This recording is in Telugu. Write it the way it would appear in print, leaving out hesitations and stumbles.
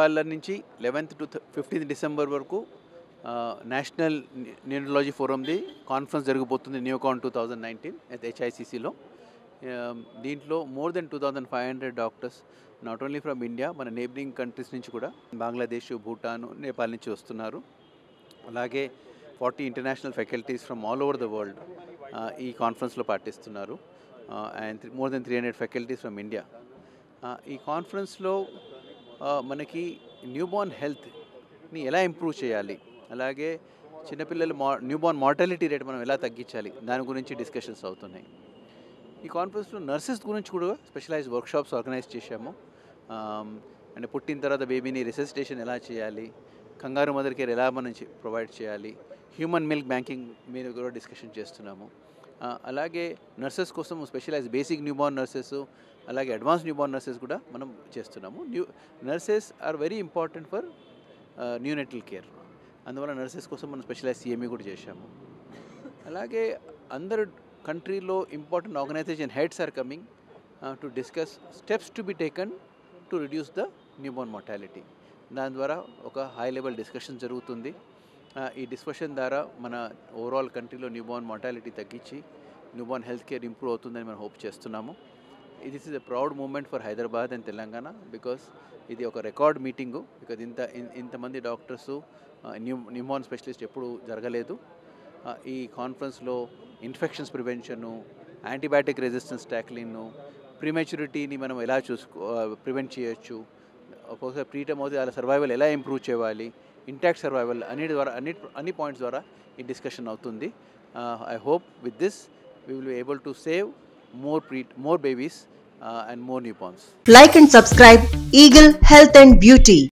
ఇవాళ నుంచి 11th to 15th December వరకు నేషనల్ న్యూరాలజీ ఫోరంది కాన్ఫరెన్స్ జరగబోతుంది Neocon 2019 at HICCలో. దీంట్లో more than 2500 doctors not only from India, మన నేబరింగ్ కంట్రీస్ నుంచి కూడా బంగ్లాదేశ్, భూటాన్, నేపాల్ నుంచి వస్తున్నారు. అలాగే 40 international faculties from all over the world ఈ కాన్ఫరెన్స్లో పాటిస్తున్నారు. And more than 300 faculties from India. ఈ కాన్ఫరెన్స్లో మనకి న్యూబార్న్ హెల్త్ని ఎలా ఇంప్రూవ్ చేయాలి, అలాగే చిన్నపిల్లల న్యూబార్న్ మార్టాలిటీ రేట్ మనం ఎలా తగ్గించాలి, దాని గురించి డిస్కషన్స్ అవుతున్నాయి. ఈ కాన్ఫరెన్స్లో నర్సెస్ గురించి కూడా స్పెషలైజ్డ్ వర్క్షాప్స్ ఆర్గనైజ్ చేశాము. అంటే పుట్టిన తర్వాత బేబీని రిసెసిటేషన్ ఎలా చేయాలి, కంగారు మదర్ కేర్ ఎలా మనం ప్రొవైడ్ చేయాలి, హ్యూమన్ మిల్క్ బ్యాంకింగ్ మీద కూడా డిస్కషన్ చేస్తున్నాము. అలాగే నర్సెస్ కోసం స్పెషలైజ్డ్ బేసిక్ న్యూబార్న్ నర్సెస్, అలాగే అడ్వాన్స్ న్యూబార్న్ నర్సెస్ కూడా మనం చేస్తున్నాము. Nurses are very important for neonatal care. అందువల్ల నర్సెస్ కోసం మనం స్పెషలైజ్ CME కూడా చేశాము. అలాగే అందరు కంట్రీలో important organisation heads are coming to discuss steps to be taken to reduce the newborn mortality. దాని ద్వారా ఒక హై లెవెల్ డిస్కషన్ జరుగుతుంది. ఈ డిస్కషన్ ద్వారా మన ఓవరాల్ కంట్రీలో న్యూబార్న్ మార్టాలిటీ తగ్గించి న్యూబార్న్ హెల్త్ కేర్ ఇంప్రూవ్ అవుతుందని మనం హోప్ చేస్తున్నాము. This is a proud moment for Hyderabad and Telangana, because ఇది ఒక రికార్డ్ మీటింగు. బికాజ్ ఇంతమంది డాక్టర్సు న్యూబార్న్ స్పెషలిస్ట్ ఎప్పుడు జరగలేదు. ఈ కాన్ఫరెన్స్లో ఇన్ఫెక్షన్స్ ప్రివెన్షను, యాంటీబయాటిక్ రెసిస్టెన్స్ ట్యాక్లింగ్ను, ప్రీమెచ్యూరిటీని మనం ఎలా ప్రివెంట్ చేయొచ్చు, ఒక్కొక్కసారి ప్రీటర్మ్ అవుతే వాళ్ళ సర్వైవల్ ఎలా ఇంప్రూవ్ చేయాలి, ఇంటాక్ట్ సర్వైవల్ అన్ని పాయింట్స్ ద్వారా ఈ డిస్కషన్ అవుతుంది. I hope with this we will be able to save more babies and more newborns. Like and subscribe Eagle Health and Beauty.